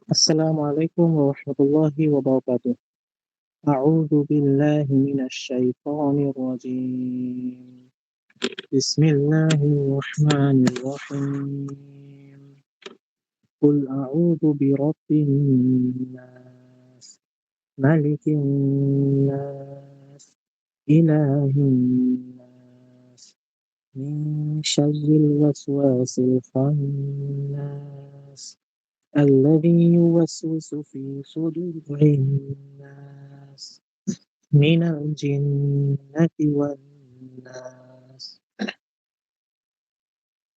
السلام عليكم ورحمة الله وبركاته. أعوذ بالله من الشيطان الرجيم. بسم الله الرحمن الرحيم. قل أعوذ برب الناس، ملك الناس، إله الناس، من شر الوسواس الخناس الذي يوسوس في صدور الناس من الجنة والناس.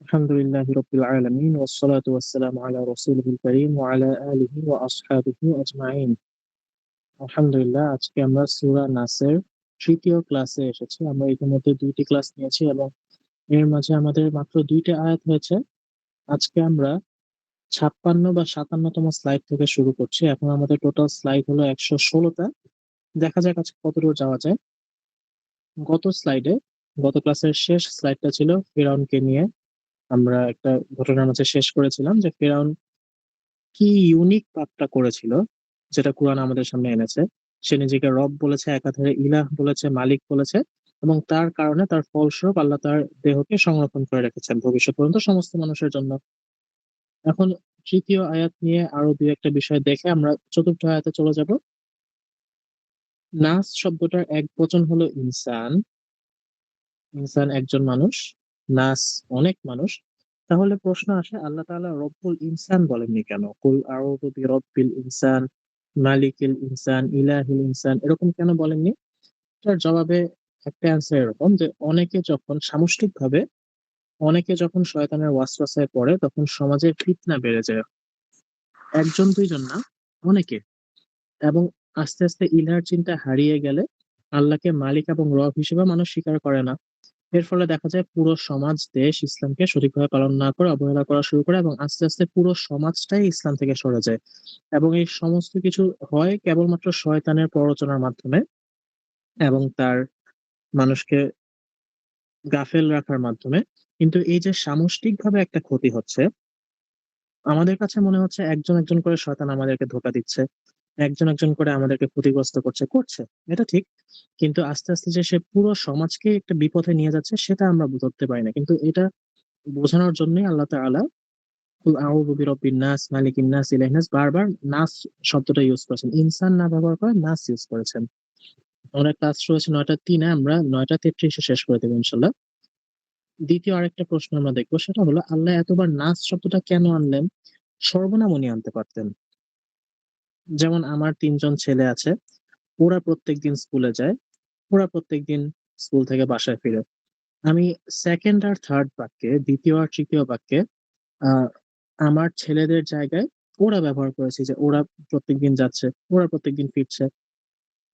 الحمد لله رب العالمين والصلاة والسلام على رسوله الكريم وعلى آله وأصحابه أجمعين. আলহামদুলিল্লাহ, আজকে আমরা সূরা নাসের তৃতীয় ক্লাসে এসেছি। আমরা ইতিমধ্যে দুইটি ক্লাস নিয়েছি এবং এর মাঝে আমাদের মাত্র দুইটা আয়াত হয়েছে। আজকে আমরা 56 বা 57তম স্লাইড থেকে শুরু করছি। এখন আমাদের টোটাল স্লাইড হলো 116টা। দেখা যাক আজকে কতদূর যাওয়া যায়। গত স্লাইডে, গত ক্লাসের শেষ স্লাইডটা ছিল ফিরআউনকে নিয়ে। আমরা একটা ঘটনার মাঝে শেষ করেছিলাম যে ফিরআউন কি ইউনিক পাপটা করেছিল, যেটা কোরআন আমাদের সামনে এনেছে। সে নিজেকে রব বলেছে, একাধারে ইলাহ বলেছে, মালিক বলেছে, এবং তার কারণে তার ফলস্বরূপ আল্লাহ তার দেহকে সংরক্ষণ করে রেখেছেন ভবিষ্যৎ পর্যন্ত সমস্ত মানুষের জন্য। এখন তৃতীয় আয়াত নিয়ে আরো দুই একটা বিষয় দেখে আমরা চতুর্থ আয়াতে চলে যাব। নাস শব্দটার এক বচন হলো ইনসান। ইনসান একজন মানুষ, নাস অনেক মানুষ। তাহলে প্রশ্ন আসে, আল্লাহ তাআলা রব্বুল ইনসান বলেননি কেন? কুল আউযু বিরব্বিল ইনসান, মালিকিল ইনসান, ইলাহিল ইনসান এরকম কেন বলেননি? তার জবাবে একটা অ্যান্সার এরকম যে অনেকে যখন শয়তানের ওয়াসওয়াসায় পড়ে তখন সমাজে ফিতনা বেড়ে যায়। একজন দুইজন না, অনেকে। এবং আস্তে আস্তে ইলাহর চিন্তা হারিয়ে গেলে আল্লাহকে মালিক এবং রব হিসেবে মানুষ স্বীকার করে না। এর ফলে দেখা যায় পুরো সমাজ, দেশ ইসলামকে সঠিকভাবে পালন না করে অবহেলা করা শুরু করে এবং আস্তে আস্তে পুরো সমাজটাই ইসলাম থেকে সরে যায়। এবং এই সমস্ত কিছু হয় কেবলমাত্র শয়তানের প্ররোচনার মাধ্যমে এবং তার মানুষকে গাফেল রাখার মাধ্যমে। কিন্তু এই যে সামষ্টিকভাবে একটা ক্ষতি হচ্ছে, আমাদের কাছে মনে হচ্ছে একজন একজন করে শয়তান আমাদেরকে ধোঁকা দিচ্ছে, একজন একজন করে আমাদেরকে ক্ষতিগ্রস্ত করছে, এটা ঠিক। কিন্তু আস্তে আস্তে যে সে পুরো সমাজকে একটা বিপথে নিয়ে যাচ্ছে সেটা আমরা ধরতে পারি না। কিন্তু এটা বোঝানোর জন্যই আল্লাহ তাআলা কুল আউযু বিরাব্বিন নাস, মালিকিন নাস, ইলাহিন নাস বারবার নাস শব্দটা ইউজ করেছেন। ইনসান না ব্যবহার করে নাস ইউজ করেছেন। আমাদের ক্লাস শুরু হচ্ছে ৯টা ৩ আমরা ৯টা ৩৩ এ শেষ করে দেব ইনশাআল্লাহ। দ্বিতীয় আরেকটা প্রশ্ন আমরা দেখব, সেটা হলো আল্লাহ এতবার নাস শব্দটা কেন আনলেন? সর্বনাম উনি আনতে পারতেন। যেমন আমার ৩ জন ছেলে আছে। ওরা প্রত্যেকদিন স্কুলে যায়। ওরা প্রত্যেকদিন স্কুল থেকে বাসায় ফিরে। আমি 2nd আর 3rd বাক্যে, ২য় আর ৩য় বাক্যে আ আমার ছেলেদের জায়গায় ওরা ব্যবহার করেছি যে ওরা প্রত্যেকদিন যাচ্ছে, ওরা প্রত্যেকদিন ফিরছে।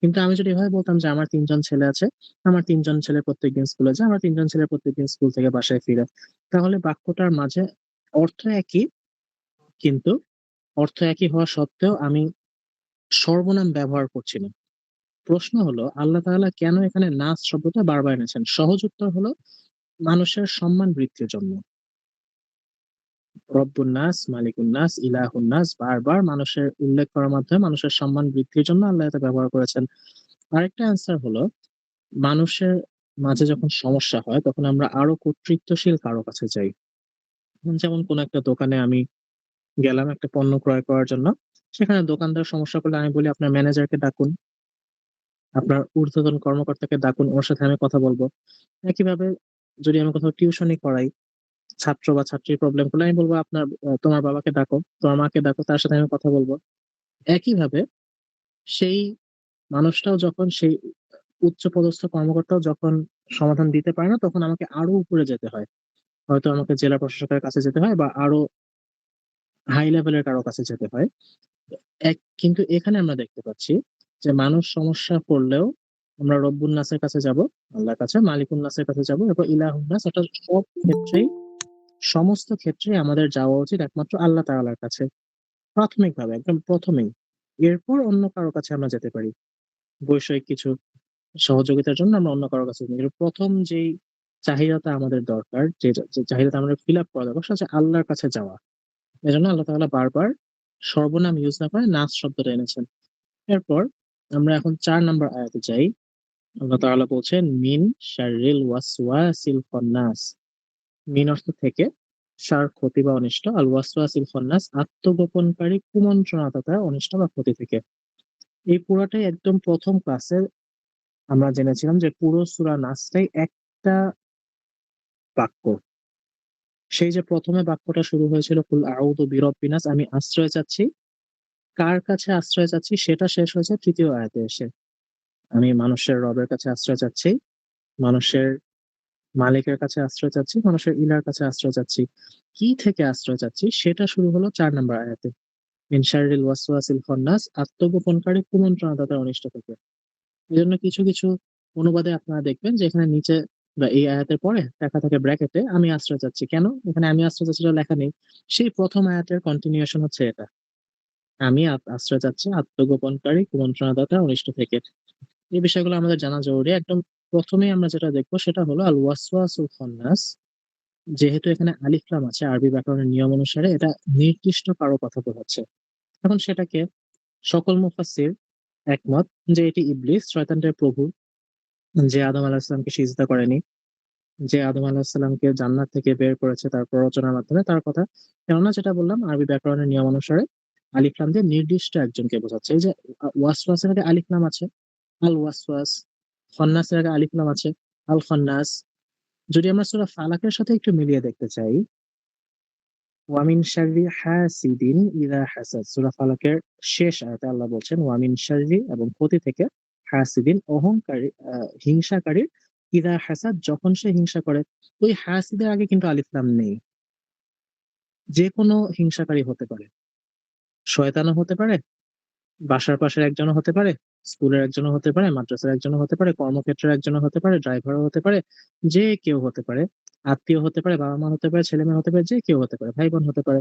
কিন্তু আমি যদি এভাবে বলতাম যে আমার ৩ জন ছেলে আছে, আমার ৩ জন ছেলে প্রত্যেকদিন স্কুলে যায়, আমার ৩ জন ছেলে প্রত্যেকদিন স্কুল থেকে বাসায় ফিরে। তাহলে বাক্যটার মাঝে অর্থ একই, কিন্তু অর্থ একই হওয়া সত্ত্বেও আমি সর্বনাম ব্যবহার করছি না। প্রশ্ন হলো আল্লাহ তাআলা কেন এখানে নাস শব্দটা বারবার এনেছেন? সহজ উত্তর হলো মানুষের সম্মান বৃদ্ধির জন্য। রব্বুন নাস, মালিকুন নাস, ইলাহুন নাস বারবার মানুষের উল্লেখ করার মাধ্যমে মানুষের সম্মান বৃদ্ধির জন্য আল্লাহ এটা ব্যবহার করেছেন। আরেকটা অ্যান্সার হলো মানুষের মাঝে যখন সমস্যা হয় তখন আমরা আরো কর্তৃত্বশীল কারো কাছে যাই। যেমন কোন একটা দোকানে আমি গেলাম একটা পণ্য ক্রয় করার জন্য। সেখানে দোকানদার সমস্যা করলে আমি বলি, "আপনার ম্যানেজারকে ডাকুন, আপনার ঊর্ধ্বতন কর্মকর্তাকে ডাকুন, ওর সাথে আমি কথা বলব।" একইভাবে যদি আমি কোথাও টিউশনি করাই, ছাত্র বা ছাত্রীর প্রবলেম হলে আমি বলব, তোমার বাবাকে ডাকো, তোমার মাকে ডাকো, তার সাথে আমি কথা বলব।" একইভাবে সেই মানুষটাও যখন সেই উচ্চপদস্থ কর্মকর্তাও যখন সমাধান দিতে পারে না, তখন আমাকে আরো উপরে যেতে হয়। হয়তো আমাকে জেলা প্রশাসকের কাছে যেতে হয় বা আরো হাই লেভেলের কারো কাছে যেতে হয়। কিন্তু এখানে আমরা দেখতে পাচ্ছি যে মানুষ সমস্যা পড়লেও আমরা রব্বুন নাসের কাছে যাব, আল্লাহর কাছে, মালিকুন নাসের কাছে যাব, এরপর ইলাহুন নাস, অর্থাৎ সমস্ত ক্ষেত্রেই আমাদের যাওয়া উচিত একমাত্র আল্লাহ তাআলার কাছে। প্রাথমিকভাবে একদম ১ম এই। এরপর অন্য কারো কাছে আমরা যেতে পারি। বৈষয়িক কিছু সহযোগিতার জন্য আমরা অন্য কারো কাছে যাই। কিন্তু ১ম যেই চাহিদাটা আমাদের দরকার, যে চাহিদাটা আমাদের ফিল আপ করা দরকার সেটা হচ্ছে আল্লাহর কাছে যাওয়া। এজন্য আল্লাহ তাআলা বারবার সর্বনাম ইউজ না করে নাস শব্দটা এনেছেন। এরপর আমরা এখন ৪ নাম্বার আয়াতে যাই। আল্লাহ তাআলা বলছেন, মিন শাররিল ওয়াসওয়াসিল খান্নাস। মিন অর্থ থেকে, শার ক্ষতি বা অনিষ্ট, আল ওয়াসওয়াসিল খান্নাস আত্মগোপনকারী কুমন্ত্রণাদাতা অনিষ্ট বা ক্ষতি থেকে। এই পুরাটাই একদম প্রথম ক্লাসে আমরা জেনেছিলাম যে পুরো সূরা নাসটাই একটা বাক্য। সেই যে প্রথমে বাক্যটা শুরু হয়েছিল কুল আউযু বিরাব্বিন নাস, আমি আশ্রয় চাচ্ছি। কার কাছে আশ্রয় চাচ্ছি সেটা শেষ হয়েছে তৃতীয় আয়াতে এসে। আমি মানুষের রবের কাছে আশ্রয় চাচ্ছি, মানুষের মালিকের কাছে আশ্রয় চাচ্ছি, মানুষের ইলার কাছে আশ্রয় চাচ্ছি। কি থেকে আশ্রয় চাচ্ছি সেটা শুরু হলো ৪ নাম্বার আয়াতে। মিন শাররিল ওয়াসওয়াসিল খান্নাস আত্মগোপনকারী কুমন্ত্রণাদাতার অনিষ্ট থেকে। এজন্য কিছু, কিছু অনুবাদে আপনারা দেখবেন যে এখানে নিচে বা এই আয়াতের পরে লেখা থাকে ব্র্যাকেটে আমি আশ্রয় চাচ্ছি। কেন? এখানে আমি আশ্রয় চাচ্ছি এটা লেখা নেই। সেই প্রথম আয়াতের কন্টিনিউয়েশন হচ্ছে এটা। আমি আশ্রয় চাচ্ছি আত্মগোপনকারী কুমন্ত্রণাদাতা অনিষ্ট থেকে। এই বিষয়গুলো আমাদের জানা জরুরি। একদম ১ম এই আমরা যেটা দেখব সেটা হলো আল ওয়াসওয়াসুল খান্নাস। যেহেতু এখানে আলিফ লাম আছে আরবি ব্যাকরণের নিয়ম অনুসারে এটা নির্দিষ্ট কারো কথা বোঝাচ্ছে। এখন সেটাকে সকল মুফাসসির একমত যে এটি ইবলিস, শয়তানের প্রভু, যে আদম আলাইহিস সালামকে সিজদা করেনি, যে আদম আলাইহিস সালামকে জান্নাত থেকে বের করেছে তার প্ররোচনার মাধ্যমে তার কথা। কেননা যেটা বললাম আরবি ব্যাকরণের নিয়ম অনুসারে আলিফ লাম দিয়ে নির্দিষ্ট একজনকে বোঝাচ্ছে। এই যে ওয়াসওয়াসের আগে আলিফ লাম আছে, আল ওয়াসওয়াস, খান্নাসের আগে আলিফ লাম আছে, আল খান্নাস। যদি আমরা সূরা ফালাকের সাথে একটু মিলিয়ে দেখতে চাই, ওয়া মিন শাররি হাসিদিন ইযা হাসাদ, সূরা ফালাকের শেষ আয়াতে আল্লাহ বলছেন ওয়া মিন শাররি এবং ক্ষতি থেকে, হাসিদিন অহংকারী হিংসাকারীর, ইযা হাসাদ যখন সে হিংসা করে। ওই হাসিদের আগে কিন্তু আলিফ লাম নেই। যেকোনো হিংসাকারী হতে পারে। শয়তানও হতে পারে, বাসার পাশের একজনও হতে পারে, স্কুলের একজনও হতে পারে, মাদ্রাসার একজনও হতে পারে, কর্মক্ষেত্রের একজনও হতে পারে, ড্রাইভারও হতে পারে, যে কেউ হতে পারে। আত্মীয় হতে পারে, বাবা-মা হতে পারে, ছেলে-মেয়ে হতে পারে, যে কেউ হতে পারে, ভাই-বোন হতে পারে।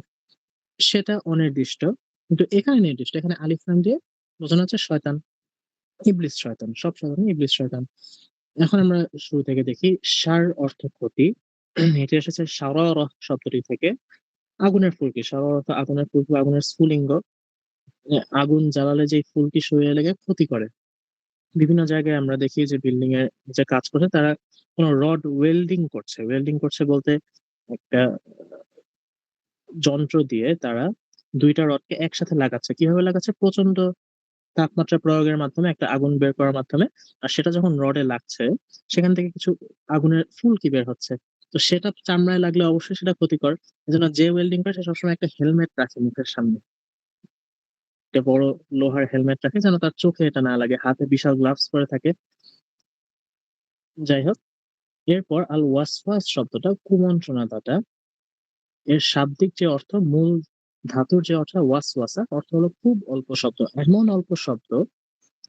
সেটা অনির্দিষ্ট। কিন্তু এখানে নির্দিষ্ট। এখানে আলিফ লাম দিয়ে বোঝানো হচ্ছে শয়তান, ইবলিস শয়তান। সব শয়তানই ইবলিস শয়তান। এখন আমরা শুরু থেকে দেখি। শার অর্থ ক্ষতি। এটি এসেছে শারারাহ শব্দটি থেকে। আগুনের ফুলকি। শারারাহ অর্থ আগুনের ফুলকি, আগুনের স্ফুলিঙ্গ। আগুন জ্বালালে যেই ফুলকি শরীরে লেগে ক্ষতি করে। বিভিন্ন জায়গায় আমরা দেখি যে বিল্ডিং এর যে কাজ করছে তারা কোন রড ওয়েল্ডিং করছে। ওয়েল্ডিং করছে বলতে একটা যন্ত্র দিয়ে তারা ২ টা রডকে একসাথে লাগাচ্ছে। কিভাবে লাগাচ্ছে? প্রচন্ড তাপমাত্রা প্রয়োগের মাধ্যমে, একটা আগুন বের করার মাধ্যমে। আর সেটা যখন রডে লাগছে সেখান থেকে কিছু আগুনের ফুলকি বের হচ্ছে। তো সেটা চামড়ায় লাগলে অবশ্যই সেটা ক্ষতিকর। এজন্য যে ওয়েল্ডিং করে সে সবসময় একটা হেলমেট রাখে মুখের সামনে। একটা বড় লোহার হেলমেট রাখে যেন তার চোখে এটা না লাগে। হাতে বিশাল গ্লাভস পরে থাকে। যাই হোক, এরপর আল ওয়াসওয়াস শব্দটা কুমন্ত্রণাদাতা। এর শাব্দিক যে অর্থ, মূল ধাতুর যে অর্থ ওয়াসওয়াসা, অর্থ হলো খুব অল্প শব্দ। এমন অল্প শব্দ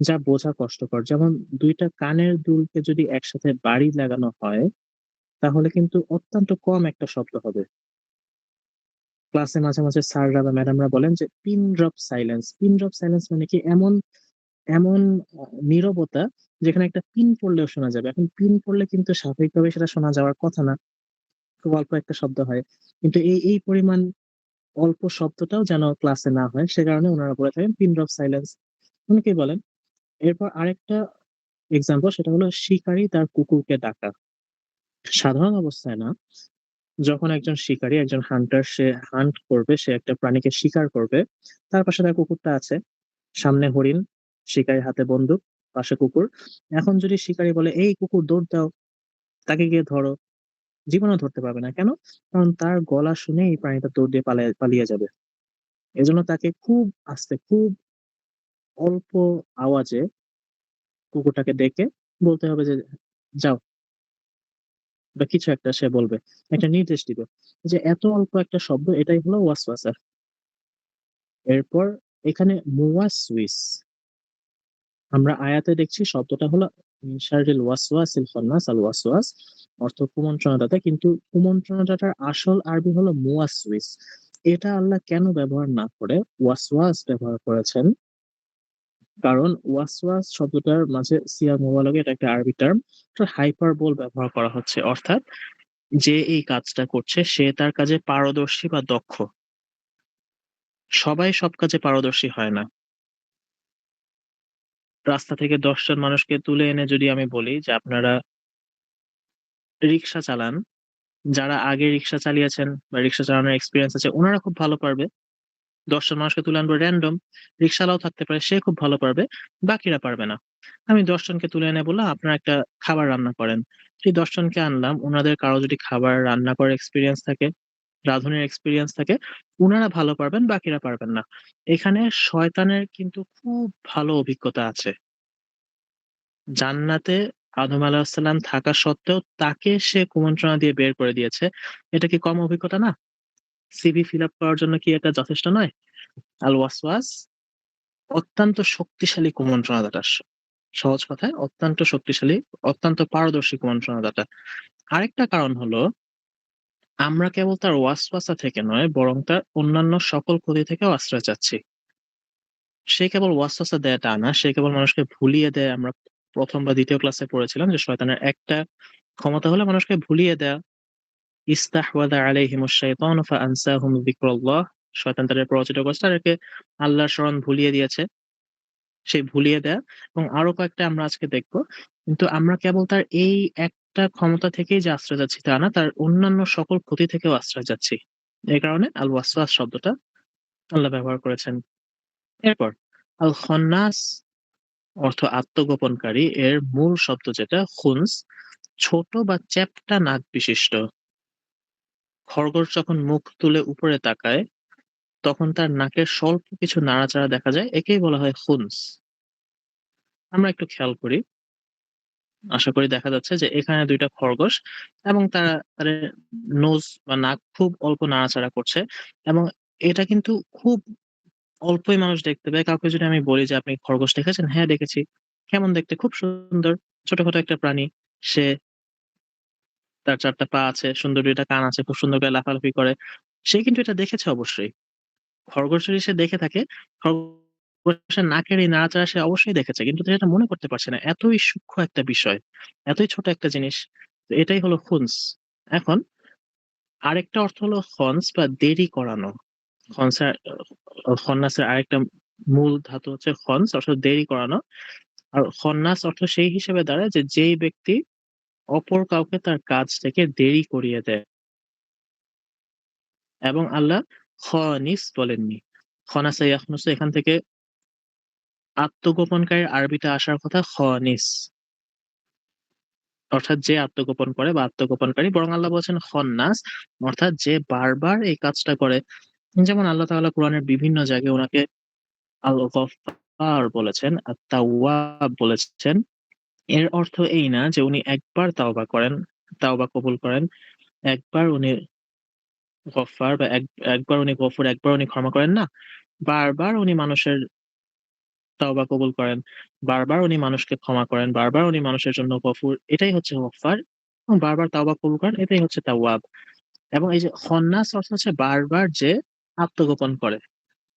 যা বোঝা কষ্টকর। যেমন ২ টা কানের দুলকে যদি একসাথে বাড়ি লাগানো হয়, তাহলে কিন্তু অত্যন্ত কম একটা শব্দ হবে। ক্লাসে মাঝে, মাঝে স্যাররা বা ম্যাডামরা বলেন যে pin drop silence. Pin drop silence মানে কি? এমন এমন নীরবতা যেখানে একটা পিন পড়লেও শোনা যাবে। এখন পিন পড়লে কিন্তু স্বাভাবিকভাবে সেটা শোনা যাওয়ার কথা না। খুব অল্প একটা শব্দ হয়। কিন্তু এই পরিমাণ অল্প শব্দটাও যেন ক্লাসে না হয় সে কারণে উনারা বলে থাকেন পিন ড্রপ সাইলেন্স। অনেকেই বলেন। এরপর আরেকটা এক্সাম্পল সেটা হলো শিকারী তার কুকুরকে ডাকা। সাধারণ অবস্থায় না, যখন একজন শিকারী, একজন হান্টার সে হান্ট করবে, সে একটা প্রাণীকে শিকার করবে, তার পাশে তার কুকুরটা আছে। সামনে হরিণ, শিকারীর হাতে বন্দুক, পাশে কুকুর। এখন যদি শিকারী বলে, "এই কুকুর দৌড় দাও, তাকে গিয়ে ধরো।" জীবনেও ধরতে পারবে না। কেন? কারণ তার গলা শুনে এই প্রাণীটা দৌড় দিয়ে পালিয়ে যাবে। এজন্য তাকে খুব আস্তে, খুব অল্প আওয়াজে কুকুরটাকে ডেকে বলতে হবে যে, "যাও।" বা কিছু একটা সে বলবে। একটা নির্দেশ দিবে। যে এত অল্প একটা শব্দ এটাই হলো ওয়াসওয়াসা। এরপর এখানে মুওয়াসউইস। আমরা আয়াতে দেখছি শব্দটা হলো মিন শাররিল ওয়াসওয়াসিল খান্নাস, আল ওয়াসওয়াস অর্থ কুমন্ত্রণাদাতা। কিন্তু কুমন্ত্রণাদাতার আসল আরবি হলো মুওয়াসউইস। এটা আল্লাহ কেন ব্যবহার না করে ওয়াসওয়াস ব্যবহার করেছেন? কারণ ওয়াসওয়াস শব্দটার মাঝে সিয়াগ মুবালাগা, এটা একটা আরবি টার্ম। এটা হাইপারবোল ব্যবহার করা হচ্ছে। অর্থাৎ যে এই কাজটা করছে সে তার কাজে পারদর্শী বা দক্ষ। সবাই সব কাজে পারদর্শী হয় না। রাস্তা থেকে ১০ জন মানুষকে তুলে এনে যদি আমি বলি যে আপনারা রিক্সা চালান, যারা আগে রিক্সা চালিয়েছেন বা রিক্সা চালানোর এক্সপেরিয়েন্স আছে উনারা খুব ভালো পারবে। ১০ জন মানুষকে তুলে আনবো র‍্যান্ডম। রিক্শাওয়ালাও থাকতে পারে, সে খুব ভালো পারবে, বাকিরা পারবে না। আমি ১০ জনকে তুলে এনে বললাম, "আপনারা একটা খাবার রান্না করেন।" সেই ১০ জনকে আনলাম, উনাদের কারো যদি খাবার রান্না করার এক্সপেরিয়েন্স থাকে, রাঁধুনির এক্সপেরিয়েন্স থাকে, উনারা ভালো পারবেন, বাকিরা পারবেন না। এখানে শয়তানের কিন্তু খুব ভালো অভিজ্ঞতা আছে। জান্নাতে আদম আলাইহিস সালাম থাকা সত্ত্বেও তাকে সে কুমন্ত্রণা দিয়ে বের করে দিয়েছে। এটা কি কম অভিজ্ঞতা না? সিভি ফিল আপ করার জন্য কি এটা যথেষ্ট নয়? আল ওয়াসওয়াস অত্যন্ত শক্তিশালী কুমন্ত্রণাদাতা। সহজ কথায় অত্যন্ত শক্তিশালী, অত্যন্ত পারদর্শী কুমন্ত্রণাদাতা। আরেকটা কারণ হলো আমরা কেবল তার ওয়াসওয়াসা থেকে নয় বরং তার অন্যান্য সকল ক্ষতি থেকেও আশ্রয় চাচ্ছি। সে কেবল ওয়াসওয়াসা দেয় তা না, সে কেবল মানুষকে ভুলিয়ে দেয়। আমরা ১ম বা ২য় ক্লাসে পড়েছিলাম যে শয়তানের একটা ক্ষমতা হলো মানুষকে ভুলিয়ে দেয়া। ইস্তাহওয়াযা আলাইহিমুশ শাইতানু ফাআনসাহুম যিকরাল্লাহ। শয়তান তাদের প্ররোচিত করেছে, তাদেরকে আল্লাহর স্মরণ ভুলিয়ে দিয়েছে। সেই ভুলিয়ে দেয়া এবং আরো কয়েকটা আমরা আজকে দেখব। কিন্তু আমরা কেবল তার এই একটা ক্ষমতা থেকেই যে আশ্রয় যাচ্ছি তা না, তার অন্যান্য সকল ক্ষতি থেকেও আশ্রয় যাচ্ছি। এই কারণে আল ওয়াসওয়াস শব্দটা আল্লাহ ব্যবহার করেছেন। এরপর আল খন্নাস অর্থ আত্মগোপনকারী, এর মূল শব্দ যেটা খুনস, ছোট বা চ্যাপ্টা নাক বিশিষ্ট। খরগোশ যখন মুখ তুলে উপরে তাকায় তখন তার নাকের স্বল্প কিছু নাড়াচাড়া দেখা যায়। একেই বলা হয় খুনস। আমরা একটু খেয়াল করি। আশা করি দেখা যাচ্ছে যে এখানে ২ টা খরগোশ এবং তারা তাদের নোজ বা নাক খুব অল্প নাড়াচাড়া করছে এবং এটা কিন্তু খুব অল্পই মানুষ দেখতে পায়। কাউকে যদি আমি বলি যে, "আপনি খরগোশ দেখেছেন?" "হ্যাঁ, দেখেছি।" "কেমন দেখতে?" "খুব সুন্দর। ছোটখাটো একটা প্রাণী। সে তার ৪ টা পা আছে, সুন্দর ২ টা কান আছে, খুব সুন্দর করে লাফালাফি করে।" সে কিন্তু এটা দেখেছে অবশ্যই। খরগোশ যদি সে দেখে থাকে, খরগোশের নাকের এই নাড়াচাড়া সে অবশ্যই দেখেছে। কিন্তু সে এটা মনে করতে পারছে না। এতই সূক্ষ্ম একটা বিষয়, এতই ছোট একটা জিনিস। তো এটাই হলো খুনস। এখন আরেকটা অর্থ হলো খনস বা দেরি করানো। খনসের খন্নাসের আরেকটা মূল ধাতু হচ্ছে খনস অর্থাৎ দেরি করানো। আর খন্নাস অর্থ সেই হিসেবে দাঁড়ায় যে যেই ব্যক্তি অপর কাউকে তার কাজ থেকে দেরি করিয়ে দেয়। এবং আল্লাহ খনিস বলেননি। খনাসা ইয়াখনুসু এখান থেকে আত্মগোপনকারীর আরবিতে আসার কথা খনিস। অর্থাৎ যে আত্মগোপন করে বা আত্মগোপনকারী, বরং আল্লাহ বলছেন খন্নাস অর্থাৎ যে বারবার এই কাজটা করে। যেমন আল্লাহ তাআলা কোরআনের বিভিন্ন জায়গায় উনাকে আল গফফার বলেছেন, আত-তাওয়াব বলেছেন। এর অর্থ এই না যে উনি একবার তাওবা করেন, তাওবা কবুল করেন। একবার উনি গফফার বা একবার উনি গফুর, একবার উনি ক্ষমা করেন না। বারবার উনি মানুষের তাওবা কবুল করেন। বারবার উনি মানুষকে ক্ষমা করেন। বারবার উনি মানুষের জন্য গফুর। এটাই হচ্ছে গফফার এবং বারবার তাওবা কবুল করেন। এটাই হচ্ছে তাওয়াব। এবং এই যে খন্নাস অর্থ হচ্ছে বারবার যে আত্মগোপন করে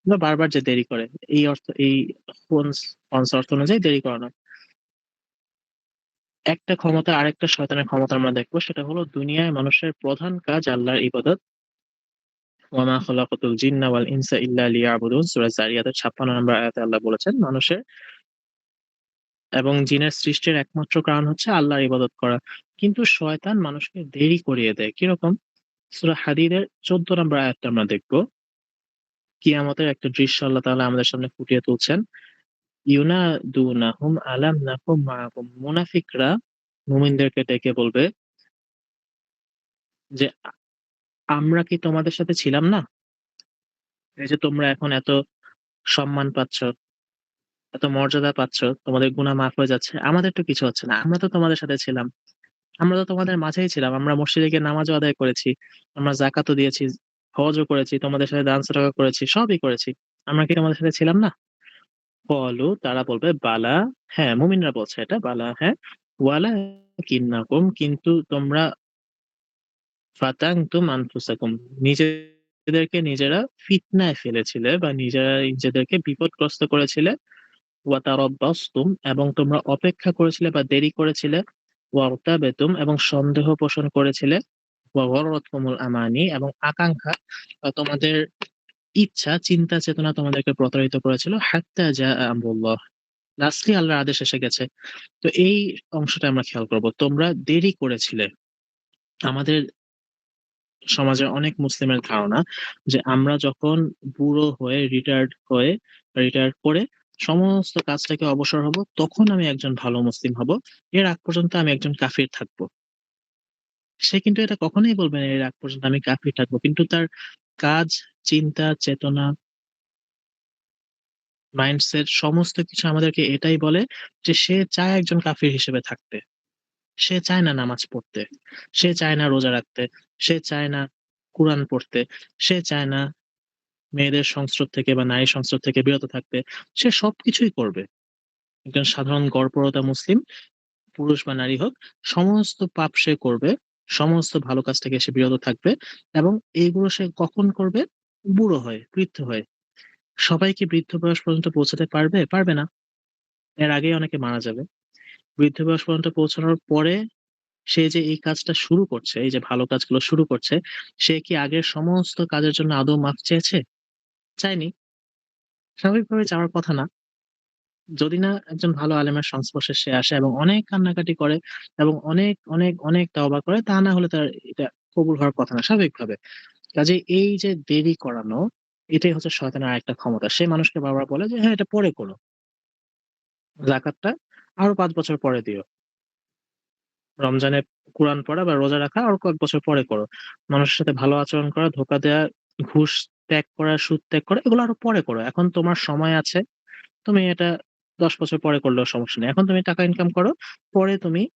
বা বারবার যে দেরি করে। এই অর্থ এই খন্স অর্থ অনুযায়ী দেরি করানো। একটা ক্ষমতা আরেকটা শয়তানের ক্ষমতা আমরা দেখব। সেটা হলো দুনিয়ায় মানুষের প্রধান কাজ আল্লাহর ইবাদত। ওয়া মা খালাকাতুল জিন্না ওয়াল ইনসা ইল্লা লিয়াবুদুন। সূরা যারিয়াতের ৫৬ নম্বর আয়াতে আল্লাহ বলেছেন, মানুষের এবং জিনের সৃষ্টির একমাত্র কারণ হচ্ছে আল্লাহর ইবাদত করা। কিন্তু শয়তান মানুষকে দেরি করিয়ে দেয়। কিরকম? সূরা হাদীদের ১৪ নম্বর আয়াতটা আমরা দেখব। কিয়ামতের একটা দৃশ্য আল্লাহ তাআলা আমাদের সামনে ফুটিয়ে তুলছেন। ইউনাদুনাহুম আলাম নাকুম মাআকুম। মুনাফিকরা মুমিনদেরকে ডেকে বলবে যে, আমরা কি তোমাদের সাথে ছিলাম না? এই যে তোমরা এখন এত সম্মান পাচ্ছ, এত মর্যাদা পাচ্ছ, তোমাদের গুনাহ মাফ হয়ে যাচ্ছে। আমাদের তো কিছু হচ্ছে না। আমরা তো তোমাদের সাথে ছিলাম। আমরা তো তোমাদের মাঝেই ছিলাম। আমরা মসজিদে গিয়ে নামাজও আদায় করেছি। আমরা যাকাতও দিয়েছি, হজও করেছি, তোমাদের সাথে দান সদকা করেছি, সবই করেছি। আমরা কি তোমাদের সাথে ছিলাম না? ক্বালু তারা বলবে বালা, হ্যাঁ, মুমিনরা বলছে এটা, বালা হ্যাঁ, ওয়ালাকিন্নাকুম কিন্তু তোমরা ফাতানতুম আনফুসাকুম নিজেদেরকে নিজেরা ফিতনায় ফেলেছিলে বা নিজেরা নিজেদেরকে বিপদগ্রস্ত করেছিলে। ওয়া তারাব্বাসতুম এবং তোমরা অপেক্ষা করেছিলে বা দেরি করেছিলে। ওয়ারতাবাতুম এবং সন্দেহ পোষণ করেছিলে। ওয়া গররাতকুমুল আমানি এবং আকাঙ্ক্ষা তোমাদের ইচ্ছা, চিন্তা চেতনা তোমাদেরকে প্রতারিত করেছিল হাত্তা জা আমরুল্লাহ। লাস্টলি আল্লাহর আদেশ এসে গেছে। তো এই অংশটা আমরা খেয়াল করব। তোমরা দেরি করেছিলে। আমাদের সমাজে অনেক মুসলিমের ধারণা যে আমরা যখন বুড়ো হয়ে রিটায়ার্ড করে সমস্ত কাজ থেকে অবসর হব, তখন আমি একজন ভালো মুসলিম হব। এর আগ পর্যন্ত আমি একজন কাফির থাকবো। সে কিন্তু এটা কখনোই বলবে না এর আগ পর্যন্ত আমি কাফির থাকবো। কিন্তু তার কাজ, চিন্তা, চেতনা, মাইন্ডসেট সমস্ত কিছু আমাদেরকে এটাই বলে যে সে চায় একজন কাফির হিসেবে থাকতে। সে চায় না নামাজ পড়তে। সে চায় না রোজা রাখতে। সে চায় না কুরআন পড়তে। সে চায় না মেয়েদের সংস্রব থেকে বা নারী সংস্রব থেকে বিরত থাকতে। সে সবকিছুই করবে। একজন সাধারণ গড়পড়তা মুসলিম, পুরুষ বা নারী হোক, সমস্ত পাপ সে করবে। সমস্ত ভালো কাজ থেকে সে বিরত থাকবে এবং এইগুলো সে কখন করবে? বুড়ো হয়ে, বৃদ্ধ হয়ে। সবাই কি বৃদ্ধ বয়স পর্যন্ত পৌঁছাতে পারবে? পারবে না। এর আগেই অনেকে মারা যাবে। বৃদ্ধ বয়স পর্যন্ত পৌঁছানোর পরে সে যে এই কাজটা শুরু করছে, এই যে ভালো কাজগুলো শুরু করছে, সে কি আগের সমস্ত কাজের জন্য আদৌ মাফ চেয়েছে? চায়নি। স্বাভাবিকভাবে চাওয়ার কথা না। যদি না একজন ভালো আলেমের সংস্পর্শে সে আসে এবং অনেক কান্নাকাটি করে এবং অনেক তাওবা করে, তা না হলে তার এটা কবুল হওয়ার কথা না স্বাভাবিকভাবে। কাজেই এই যে দেরি করানো, এটাই হচ্ছে শয়তানের আরেকটা ক্ষমতা। সে মানুষকে বারবার বলে যে, "হ্যাঁ, এটা পরে করো। যাকাতটা আরো ৫ বছর পরে দিও। রমজানে কুরআন পড়া বা রোজা রাখা আরো কয়েক বছর পরে করো। মানুষের সাথে ভালো আচরণ করা, ধোঁকা দেয়া, ঘুষ ত্যাগ করা, সুদ ত্যাগ করা এগুলো আরো পরে করো। এখন তোমার সময় আছে। তুমি এটা ১০ বছর পরে করলেও সমস্যা নেই। এখন তুমি টাকা ইনকাম করো। পরে তুমি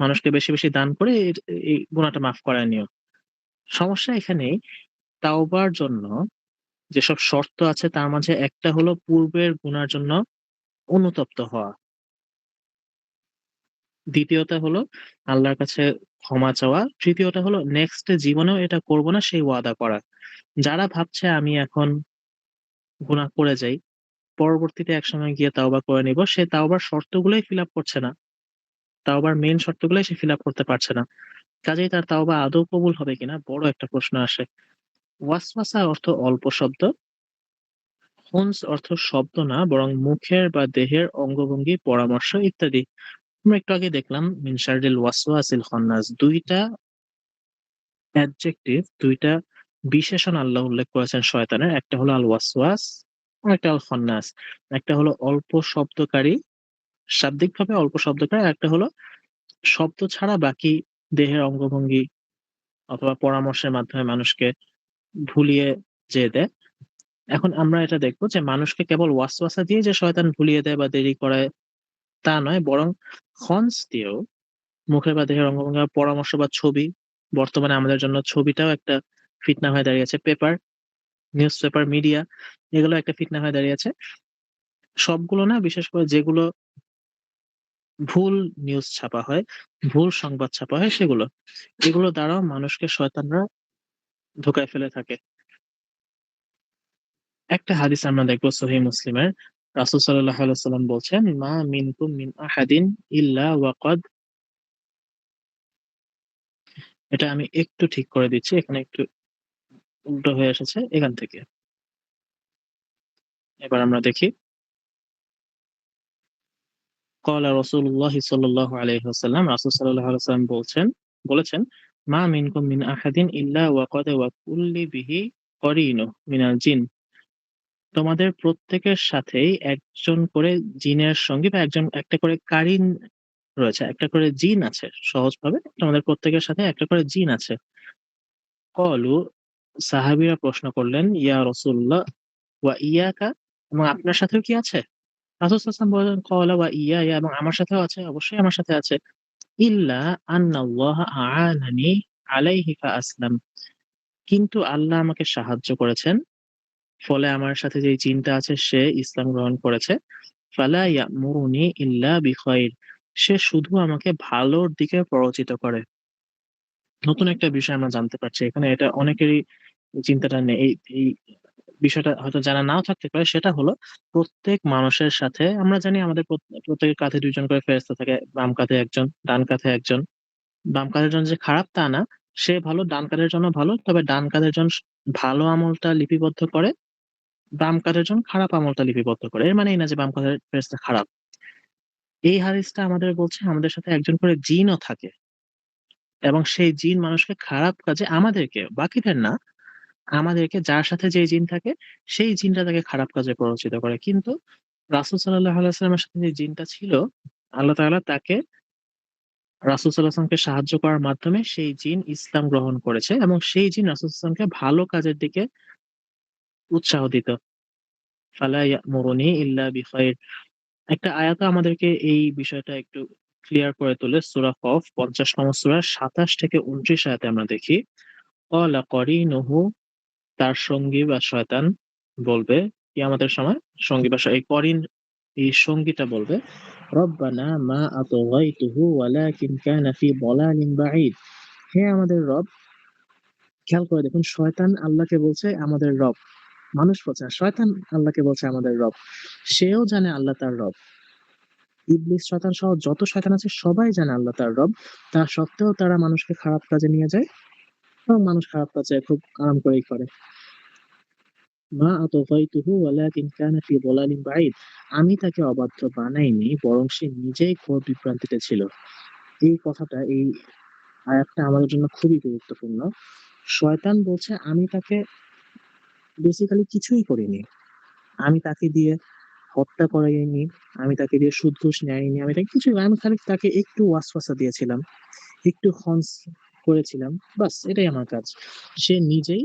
মানুষকে বেশি দান করে এই গুনাহটা মাফ করায় নিও।" সমস্যা এখানেই তাওবার জন্য যেসব শর্ত আছে তার মাঝে একটা হলো পূর্বের গুনার জন্য অনুতপ্ত হওয়া। দ্বিতীয়টা হলো আল্লাহর কাছে ক্ষমা চাওয়া। তৃতীয়টা হলো নেক্সট জীবনেও এটা করব না সেই ওয়াদা করা। যারা ভাবছে আমি এখন গুনাহ করে যাই, পরবর্তীতে একসময় গিয়ে তাওবা করে নিব, সে তাওবার শর্তগুলোই ফিল আপ করছে না। তাওবার মেইন শর্তগুলাই সে ফিল আপ করতে পারছে না। কাজেই তার তাওবা আদৌ কবুল হবে কিনা বড় একটা প্রশ্ন আসে। ওয়াসওয়াসা অর্থ অল্প শব্দ, খুনস অর্থ শব্দ না বরং মুখের বা দেহের অঙ্গভঙ্গি, পরামর্শ ইত্যাদি। আমরা একটু আগে দেখলাম মিন শাররিল ওয়াসওয়াসিল খান্নাস ২ টা অ্যাডজেক্টিভ, ২ টা বিশেষণ আল্লাহ উল্লেখ করেছেন শয়তানের। একটা হলো আল ওয়াসওয়াস, আরেকটা আল খান্নাস। একটা হলো অল্প শব্দকারী, শাব্দিকভাবে অল্প শব্দকারী, আরেকটা হলো শব্দ ছাড়া বাকি দেহের অঙ্গভঙ্গি অথবা পরামর্শের মাধ্যমে মানুষকে ভুলিয়ে যেয়ে দেয়। এখন আমরা এটা দেখব যে মানুষকে কেবল ওয়াসওয়াসা দিয়ে যে শয়তান ভুলিয়ে দেয় বা দেরি করায় তা নয়, বরং খঞ্জ দিয়েও মুখের বা দেহের অঙ্গভঙ্গি বা পরামর্শ বা ছবি, বর্তমানে আমাদের জন্য ছবিটাও একটা ফিতনা হয়ে দাঁড়িয়েছে। নিউজপেপার, মিডিয়া এগুলো একটা ফিতনা হয়ে দাঁড়িয়েছে। সবগুলো না, বিশেষ করে যেগুলো ভুল নিউজ ছাপা হয়, ভুল সংবাদ ছাপা হয় সেগুলো। এগুলো দ্বারাও মানুষকে শয়তানরা ধোঁকায় ফেলে থাকে। একটা হাদিস আমরা দেখব সহিহ মুসলিমের। রাসূল সাল্লাল্লাহু আলাইহি ওয়াসাল্লাম বলছেন, "মা মিনকুম মিন আহাদিন ইল্লা ওয়া ক্বাদ।" এটা আমি একটু ঠিক করে দিচ্ছি। এখানে একটু উল্টো হয়ে এসেছে এখান থেকে। এবার আমরা দেখি। ক্বালা রাসূলুল্লাহি সাল্লাল্লাহু আলাইহি ওয়াসাল্লাম, রাসূল সাল্লাল্লাহু আলাইহি ওয়াসাল্লাম বলেছেন, "মা মিনকুম মিন আহাদিন ইল্লা ওয়া ক্বাদ ওয়াকুল্লি বিহি করিনুহু মিনাল জিন।" তোমাদের প্রত্যেকের সাথেই একজন করে জিনের সঙ্গী বা একটা করে কারিন রয়েছে। একটা করে জিন আছে। সহজভাবে তোমাদের প্রত্যেকের সাথে একটা করে জিন আছে। ক্বালু, সাহাবীরা প্রশ্ন করলেন, ইয়া রাসূলুল্লাহ ওয়া ইয়াকা, এবং আপনার সাথেও কি আছে? রাসূল সাল্লাল্লাহু আলাইহি ওয়াসাল্লাম বললেন, ক্বালা ওয়া ইয়ায়া, এবং আমার সাথেও আছে, অবশ্যই আমার সাথে আছে। ইল্লা আন্নাল্লাহা আ'আনানি আলাইহি ফাআসলাম, কিন্তু আল্লাহ আমাকে সাহায্য করেছেন। ফলে আমার সাথে যে জিনটা আছে সে ইসলাম গ্রহণ করেছে। ফালা ইয়া'মুরুনি ইল্লা বিখাইর, সে শুধু আমাকে ভালোর দিকে প্ররোচিত করে। নতুন একটা বিষয় আমরা জানতে পারছি এখানে, এটা অনেকেরই চিন্তাটা নেই। এই বিষয়টা হয়তো জানা নাও থাকতে পারে। সেটা হলো প্রত্যেক মানুষের সাথে আমরা জানি আমাদের প্রত্যেকের কাঁধে ২ জন করে ফেরেশতা থাকে। বাম কাঁধে ১ জন, ডান কাঁধে ১ জন। বাম কাঁধের জন যে খারাপ তা না। সে ভালো, ডান কাঁধের জন্য ভালো। তবে ডান কাঁধের জন ভালো আমলটা লিপিবদ্ধ করে, বাম কাঁধের জন খারাপ আমলটা লিপিবদ্ধ করে। এর মানে এই না যে বাম কাঁধের ফেরেশতা খারাপ। এই হাদিসটা আমাদের বলছে আমাদের সাথে একজন করে জিনও থাকে এবং সেই জিন মানুষকে খারাপ কাজে আমাদেরকে, বাকিদের না, আমাদেরকে যার সাথে যে জিন থাকে সেই জিনটা তাকে খারাপ কাজে প্ররোচিত করে। কিন্তু রাসূল সাল্লাল্লাহু আলাইহি ওয়াসাল্লামের সাথে যে জিনটা ছিল, আল্লাহ তাআলা তাকে রাসূল সাল্লাল্লাহু আলাইহি ওয়াসাল্লামকে সাহায্য করার মাধ্যমে সেই জিন ইসলাম গ্রহণ করেছে এবং সেই জিন রাসূল সাল্লাল্লাহু আলাইহি ওয়াসাল্লামকে ভালো কাজের দিকে উৎসাহ দিত। ফালা ইয়া'মুরুনি ইল্লা বিখাইর। একটা আয়াতও আমাদেরকে এই বিষয়টা একটু ক্লিয়ার করে তোলে। সূরা কফ ৫০ নং সূরার ২৭ থেকে ২৯ আয়াতে আমরা দেখি, ক্বালা করিনুহু, তার সঙ্গী বা শয়তান বলবে কিয়ামতের সময়, সঙ্গী বা এই করিন, এই সঙ্গীটা বলবে, রব্বানা মা আতগাইতুহু ওয়ালাকিন কানা ফি দালালিন বাঈদ। হে আমাদের রব, খেয়াল করে দেখুন, শয়তান আল্লাহকে বলছে আমাদের রব। মানুষ বলছে না, শয়তান আল্লাহকে বলছে আমাদের রব। সেও জানে আল্লাহ তার রব। ইবলিস শয়তান সহ যত শয়তান আছে সবাই জানে আল্লাহ তার রব। তা সত্ত্বেও তারা মানুষকে খারাপ কাজে নিয়ে যায় এবং মানুষ খারাপ কাজে খুব আরাম করেই করে। মা আতগাইতুহু ওয়ালাকিন কানা ফি দালালিন বাঈদ। আমি তাকে অবাধ্য বানাইনি, বরং সে নিজেই ঘোর বিভ্রান্তিতে ছিল। এই কথাটা, এই আয়াতটা আমাদের জন্য খুবই গুরুত্বপূর্ণ। শয়তান বলছে আমি তাকে বেসিক্যালি কিছুই করিনি। আমি তাকে দিয়ে হত্যা করাইনি, আমি তাকে দিয়ে সুদ-ঘুষ নেয়াইনি, আমি তাকে কিছুই, আমি খালি তাকে একটু ওয়াসওয়াসা দিয়েছিলাম, একটু খন্স করেছিলাম। বাস এটাই আমার কাজ। সে নিজেই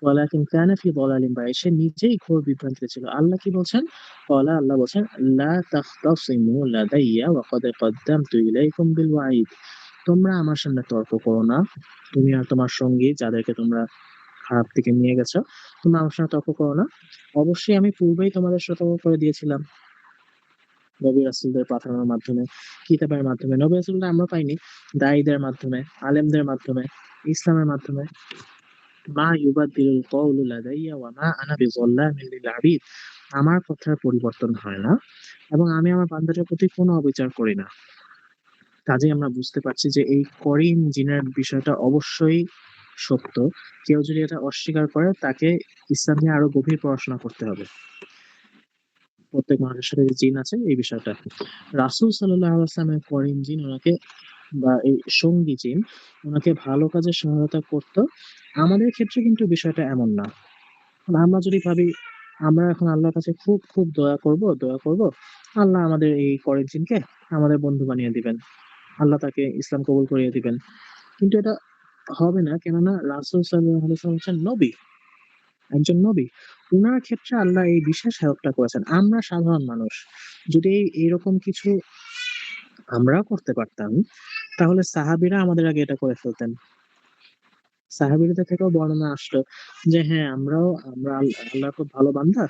ওয়ালাকিন কানা ফি দালালিন বাঈদ, সে নিজেই ঘোর বিভ্রান্তিতে ছিল। আল্লাহ কি বলছেন? আল্লাহ বলছেন, লা তাখতাসিমু লাদাইয়া ওয়া ক্বাদ কদ্দামতু ইলাইকুম বিল ওয়াঈদ। তোমরা আমার সামনে তর্ক করো না। তুমি আর তোমার সঙ্গী যাদেরকে তোমরা খারাপ দিকে নিয়ে গেছো, তোমরা আমার সাথে তর্ক করো না। অবশ্যই আমি পূর্বেই তোমাদের সতর্ক করে দিয়েছিলাম। নবী রাসূলদের পাঠানোর মাধ্যমে, কিতাবের মাধ্যমে। নবী রাসূলরা আমরা পাইনি, দায়ীদের মাধ্যমে, আলেমদের মাধ্যমে, ইসলামের মাধ্যমে। মা ইউবাদদিলুল কওলু লাদাইয়া ওয়া মা আনা বিযাল্লামিন লিল আবিদ। আমার কথার পরিবর্তন হয় না এবং আমি আমার বান্দাদের প্রতি কোনো অবিচার করি না। কাজেই আমরা বুঝতে পারছি যে এই করিন জিনের বিষয়টা অবশ্যই সত্য। কেউ যদি এটা অস্বীকার করে তাকে ইসলাম নিয়ে আরো গভীর পড়াশোনা করতে হবে। প্রত্যেক মানুষের সাথে যে জিন আছে এই বিষয়টা। রাসূল সাল্লাল্লাহু আলাইহি ওয়াসাল্লামের করিন জিন উনাকে, বা এই সঙ্গী জিন উনাকে ভালো কাজে সহায়তা করত। আমাদের ক্ষেত্রে কিন্তু বিষয়টা এমন না। আমরা যদি ভাবি আমরা এখন আল্লাহর কাছে খুব, খুব দোয়া করব, আল্লাহ আমাদের এই করিন জিনকে আমাদের বন্ধু বানিয়ে দিবেন। আল্লাহ তাকে ইসলাম কবুল করিয়ে দিবেন। কিন্তু এটা হবে না। কেননা রাসূল সাল্লাল্লাহু আলাইহি ওয়াসাল্লাম হচ্ছেন নবী, একজন নবী। উনার ক্ষেত্রে আল্লাহ এই বিশেষ হেল্পটা করেছেন। আমরা সাধারণ মানুষ। যদি এইরকম কিছু আমরাও করতে পারতাম, তাহলে সাহাবীরা আমাদের আগে এটা করে ফেলতেন। সাহাবীদের থেকেও বর্ণনা আসলো যে হ্যাঁ, আমরা আল্লাহর খুব ভালো বান্দা।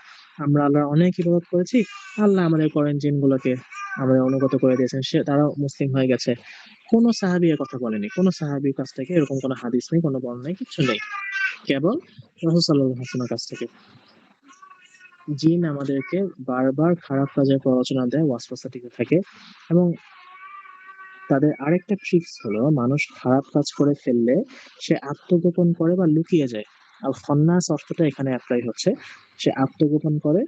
আমরা আল্লাহর অনেক ইবাদত করেছি। আল্লাহ আমাদের করেন জিনগুলোকে আমাদের অনুগত করে দিয়েছেন। তারাও মুসলিম হয়ে গেছে। কোন সাহাবী এ কথা বলেনি। কোন সাহাবীর কাছ থেকে এরকম কোন হাদিস নেই, কোন বর্ণনা নেই, কিচ্ছু নেই। কেবল রাসূল সাল্লাল্লাহু আলাইহি ওয়াসাল্লামের কাছ থেকে। জিন আমাদেরকে বারবার খারাপ কাজের প্ররোচনা দেয়, ওয়াসওয়াসা দিতে থাকে এবং তাদের আরেকটা ট্রিক্স হলো, মানুষ খারাপ কাজ করে ফেললে সে আত্মগোপন করে বা লুকিয়ে যায়। আর খন্নাস অর্থটা এখানে এপ্লাই হচ্ছে। সে আত্মগোপন করে,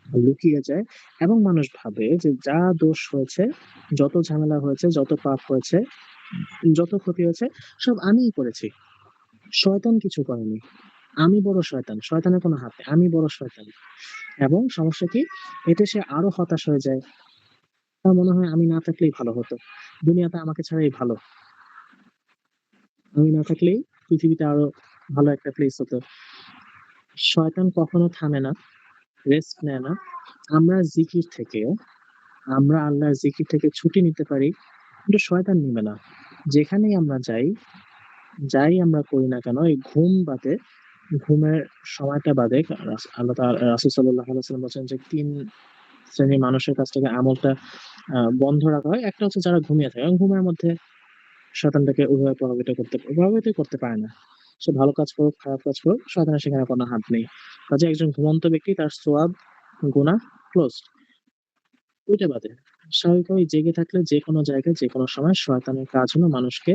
লুকিয়ে যায় এবং মানুষ ভাবে যে যা দোষ হয়েছে, যত ঝামেলা হয়েছে, যত পাপ হয়েছে, যত ক্ষতি হয়েছে সব আমিই করেছি। শয়তান কিছু করেনি। আমি বড় শয়তান। শয়তানের কোনো হাত নেই। আমি বড় শয়তান। এবং সমস্যা কি? এতে সে আরো হতাশ হয়ে যায়। তার মনে হয় আমি না থাকলেই ভালো হতো। দুনিয়াতে আমাকে ছাড়াই ভালো। আমি না থাকলেই পৃথিবীতে আরো ভালো একটা প্লেস হতো। শয়তান কখনো থামে না, রেস্ট নেয় না। আমরা জিকির থেকে, আমরা আল্লাহর জিকির থেকে ছুটি নিতে পারি, কিন্তু শয়তান নিবে না। যেখানেই আমরা যাই, যাই আমরা করি না কেন, এই ঘুম বাদে, ঘুমের সময়টা বাদে, আল্লাহ রাসূল সাল্লাল্লাহু আলাইহি ওয়াসাল্লাম বলেছেন যে ৩ শ্রেণীর মানুষের কাছ থেকে আমলটা বন্ধ রাখা হয়। একটা হচ্ছে যারা ঘুমিয়ে থাকে এবং ঘুমের মধ্যে শয়তানটাকে ওইভাবে প্রভাবিত করতে পারে না। সে ভালো কাজ করুক, খারাপ কাজ করুক, শয়তানের সেখানে কোনো হাত নেই। কাজেই একজন ঘুমন্ত ব্যক্তি তার সওয়াব, গুনাহ ক্লোজড। ওইটা বাদে স্বাভাবিকভাবে জেগে থাকলে যেকোনো জায়গায় যেকোনো সময় শয়তানের কাজ হলো মানুষকে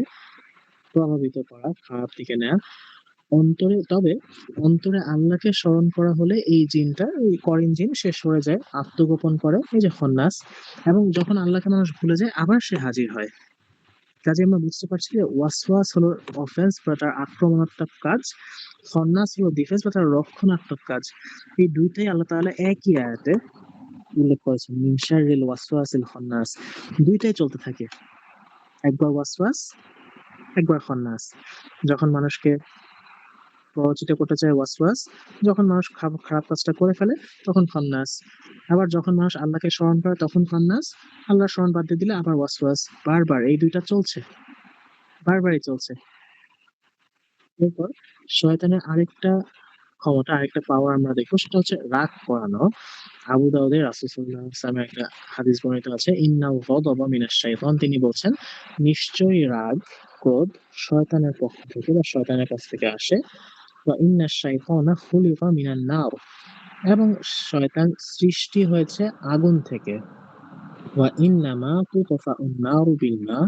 প্রভাবিত করা, খারাপ দিকে নেয়া অন্তরে আল্লাহকে স্মরণ করা হলে এই জিনটা, এই করিন জিন সে সরে যায়, আত্মগোপন করে, এই যে খন্নাস। এবং যখন আল্লাহকে মানুষ ভুলে যায় আবার সে হাজির হয়। কাজে আমরা বুঝতে পারছি যে ওয়াসওয়াস হলো অফেন্স বা তার আক্রমণাত্মক কাজ, খন্নাস হলো ডিফেন্স বা তার রক্ষণাত্মক কাজ। এই দুইটাই আল্লাহ তাআলা একই আয়াতে উল্লেখ করেছেন, মিন শাররিল ওয়াসওয়াসিল খন্নাস। দুইটাই চলতে থাকে, একবার ওয়াসওয়াস, একবার খন্নাস। যখন মানুষকে প্ররোচিত করতে চায় ওয়াসওয়াস, যখন মানুষ খারাপ কাজটা করে ফেলে তখন খন্নাস। আবার যখন মানুষ আল্লাহকে স্মরণ করে তখন খন্নাস, আল্লাহর স্মরণ বাদ দিয়ে দিলে আবার ওয়াসওয়াস। বারবার এই দুইটা চলছে, বারবারই চলছে। এরপর শয়তানের আরেকটা ক্ষমতা, আরেকটা পাওয়ার আমরা দেখবো, সেটা হচ্ছে রাগ করানো। আবু দাউদের রাসূল সাল্লাল্লাহু আলাইহি ওয়াসাল্লামের একটা হাদিস বর্ণিত আছে, ইন্নাল গাদাবা মিনাশ শাইতান। তিনি বলছেন নিশ্চয়ই রাগ, ক্রোধ শয়তানের পক্ষ থেকে বা শয়তানের কাছ থেকে আসে। ওয়া ইন্নাশ শাইতানা খুলিকা মিনান নার। এবং শয়তান সৃষ্টি হয়েছে আগুন থেকে। ওয়া ইন্নামা তুতফাউন নারু বিল মা।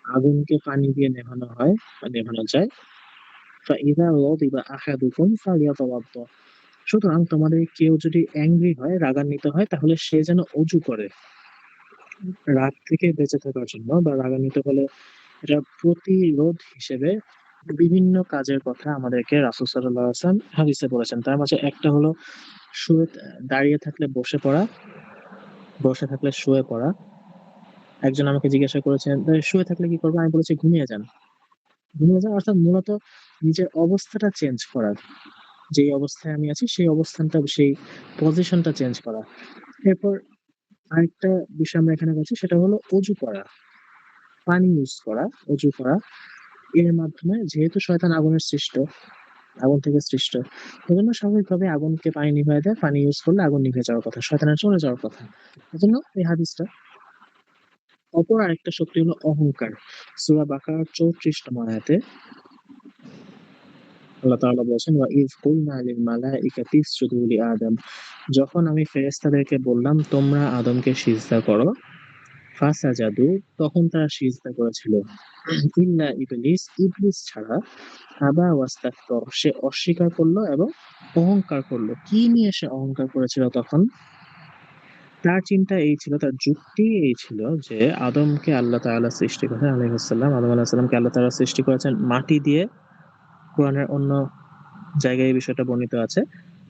আগুনকে পানি দিয়ে নেভানো হয় বা নেভানো যায়। ফাইদা গাদিবা আহাদুকুম ফালিয়াতাওয়াদ্দা। সুতরাং তোমাদের কেউ যদি অ্যাংরি হয়, রাগান্বিত হয়, তাহলে সে যেন অজু করে। রাগ থেকে বেঁচে থাকার জন্য বা রাগান্বিত হলে এটা প্রতিরোধ হিসেবে বিভিন্ন কাজের কথা আমাদেরকে রাসূল সাল্লাল্লাহু আলাইহি ওয়াসাল্লাম হাদিসে বলেছেন। তার মাঝে একটা হলো দাঁড়িয়ে থাকলে বসে পড়া, বসে থাকলে শুয়ে পড়া। একজন আমাকে জিজ্ঞাসা করেছেন, শুয়ে থাকলে কি করবো? আমি বলেছি ঘুমিয়ে যান। ঘুমিয়ে যান অর্থাৎ মূলত নিজের অবস্থাটা চেঞ্জ করা। যেই অবস্থায় আমি আছি সেই অবস্থানটা, সেই পজিশনটা চেঞ্জ করা। এরপর আরেকটা বিষয় আমরা এখানে পাচ্ছি, সেটা হলো অজু করা, পানি ইউজ করা, অজু করা। এর মাধ্যমে যেহেতু শয়তান আগুনের সৃষ্ট, আগুন থেকে সৃষ্ট, এজন্য স্বাভাবিকভাবে আগুনকে পানি নিভায় দেয়। পানি ইউজ করলে আগুন নিভে যাওয়ার কথা, শয়তানের চলে যাওয়ার কথা। এজন্য এই হাদিসটা। অপর আরেকটা শক্তি হলো অহংকার। সূরা বাকারার ৩৪ তম আয়াতে আল্লাহ তাআলা বলেছেন, ওয়া ইয কুলনা লিল মালাইকাতি ইসজুদু লি আদম। যখন আমি ফেরেশতাদেরকে বললাম তোমরা আদমকে সিজদা করো, ফাসাজাদু, তখন তারা সিজদা করেছিল। ইল্লা ইবলিস, ইবলিস ছাড়া, আবা ওয়াস্তাকবার, সে অস্বীকার করলো এবং অহংকার করলো। কি নিয়ে সে অহংকার করেছিল তখন? তার চিন্তা এই ছিল, তার যুক্তি এই ছিল যে আদমকে আল্লাহ তাআলা সৃষ্টি করেছেন, আলাইহিস সালাম, আদম আলাইহিস সালামকে আল্লাহ তাআলা সৃষ্টি করেছেন মাটি দিয়ে। কোরআনের অন্য জায়গায় এই বিষয়টা বর্ণিত আছে।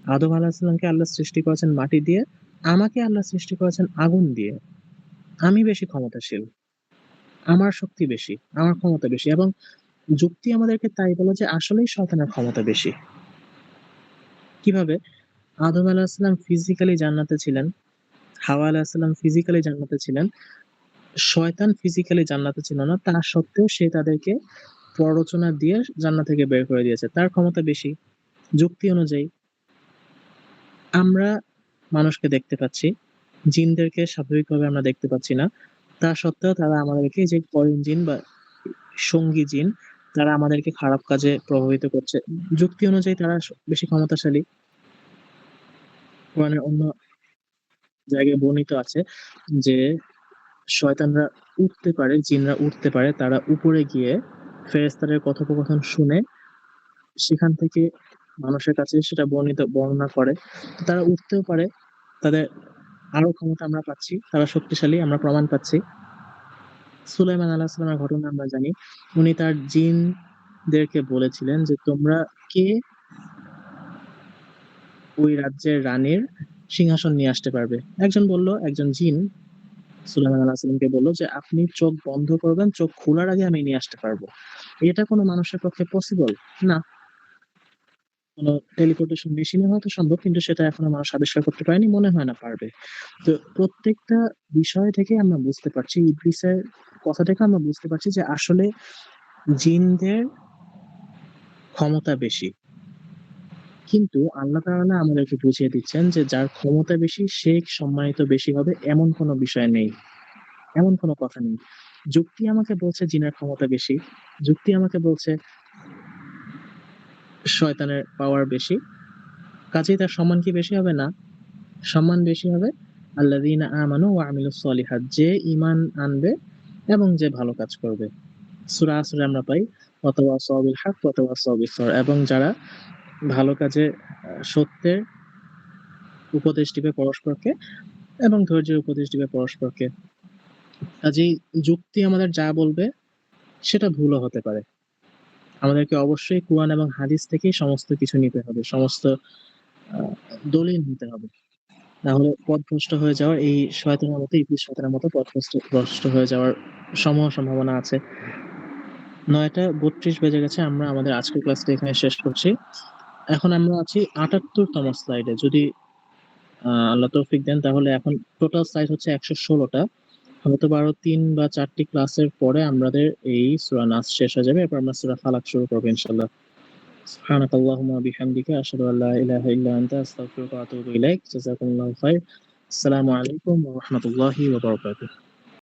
আদম আলাইহিস সালামকে আল্লাহ সৃষ্টি করেছেন মাটি দিয়ে, আমাকে আল্লাহ সৃষ্টি করেছেন আগুন দিয়ে। আমি বেশি ক্ষমতাশীল, আমার শক্তি বেশি, আমার ক্ষমতা বেশি। এবং যুক্তি আমাদেরকে তাই বলে যে আসলেই শয়তানের ক্ষমতা বেশি। কিভাবে? আদম আলাইহিস সালাম ফিজিক্যালি জান্নাতে ছিলেন, হাওয়া আলাইহিস সালাম ফিজিক্যালি জান্নাতে ছিলেন। শয়তান ফিজিক্যালি জান্নাতে ছিল না। তা সত্ত্বেও সে তাদেরকে প্ররোচনা দিয়ে জান্নাত থেকে বের করে দিয়েছে। তার ক্ষমতা বেশি। যুক্তি অনুযায়ী আমরা মানুষকে দেখতে পাচ্ছি, জিনদেরকে স্বাভাবিকভাবে আমরা দেখতে পাচ্ছি না। তা সত্ত্বেও তারা আমাদেরকে, যে করিন জিন বা সঙ্গী জিন, তারা আমাদেরকে খারাপ কাজে প্রভাবিত করছে। যুক্তি অনুযায়ী তারা বেশি ক্ষমতাশালী। কোরআনের অন্য জায়গায় বর্ণিত আছে যে শয়তানরা উঠতে পারে, জিনরা উঠতে পারে। তারা উপরে গিয়ে ফেরেশতাদের কথোপকথন শুনে সেখান থেকে মানুষের কাছে সেটা বর্ণনা করে। তো তারা উঠতেও পারে। তাদের আরো ক্ষমতা আমরা পাচ্ছি। তারা শক্তিশালী, আমরা প্রমাণ পাচ্ছি। সুলাইমান আলাইহিস সালামের ঘটনা আমরা জানি। উনি তার জিনদেরকে বলেছিলেন যে, "তোমরা কে ওই রাজ্যের রানীর সিংহাসন নিয়ে আসতে পারবে?" একজন বলল, একজন জিন সুলাইমান আলাইহিস সালামকে বলল যে, "আপনি চোখ বন্ধ করবেন, চোখ খোলার আগে আমি নিয়ে আসতে পারবো।" এটা কোনো মানুষের পক্ষে পসিবল না। কোনো টেলিপোর্টেশন মেশিনে হয়তো সম্ভব, কিন্তু সেটা এখনো মানুষ আবিষ্কার করতে পারেনি, মনে হয় না পারবে। তো প্রত্যেকটা বিষয় থেকে আমরা বুঝতে পারছি, ইবলিসের কথা থেকে আমরা বুঝতে পারছি যে আসলে জিনদের ক্ষমতা বেশি। কিন্তু আল্লাহ তাআলা আমাদেরকে বুঝিয়ে দিচ্ছেন যে যার ক্ষমতা বেশি সে সম্মানিত বেশি হবে, এমন কোনো বিষয় নেই। এমন কোনো কথা নেই। যুক্তি আমাকে বলছে জিনের ক্ষমতা বেশি। যুক্তি আমাকে বলছে শয়তানের পাওয়ার বেশি। কাজেই তার সম্মান কি বেশি হবে? না। সম্মান বেশি হবে আল্লাযীনা আমানু ওয়া আমিলুস সলিহাত, যে ঈমান আনবে এবং যে ভালো কাজ করবে। সূরা আসরে আমরা পাই ওয়া তাওয়াসাউ বিল হক ওয়া তাওয়াসাউ বিস সবর, এবং যারা ভালো কাজে সত্যের উপদেশ দিবে পরস্পরকে এবং ধৈর্যের উপদেশ দিবে পরস্পরকে। কাজেই যুক্তি আমাদের যা বলবে সেটা ভুলও হতে পারে। আমাদেরকে অবশ্যই কুরআন এবং হাদিস থেকেই সমস্ত কিছু নিতে হবে। সমস্ত আ দলিল নিতে হবে। না হলে পথভ্রষ্ট হয়ে যাওয়ার, এই শয়তানের মতো, ইবলিস শয়তানের মতো ভ্রষ্ট হয়ে যাওয়ার সম্ভাবনা আছে। ৯:৩২ বেজে গেছে। আমরা আমাদের আজকের ক্লাসটা এখানে শেষ করছি। এখন আমরা আছি ৭৮তম স্লাইডে। যদি আল্লাহ তৌফিক দেন তাহলে এখন টোটাল স্লাইড হচ্ছে ১১৬ টা। হয়তোবা আরো ৩ বা ৪ টি ক্লাসের পরে আমাদের এই সূরা নাস শেষ হয়ে যাবে। এরপর আমরা সূরা ফালাক শুরু করব ইনশাআল্লাহ। সুবহানাকাল্লাহুম্মা ওয়া বিহামদিকা আশহাদু আল্লা ইলাহা ইল্লা আনতা আস্তাগফিরুকা ওয়া আতুবু ইলাইক। জাযাকুমুল্লাহু খাইর। আসসালামু আলাইকুম ওয়া রাহমাতুল্লাহি ওয়া বারাকাতুহু।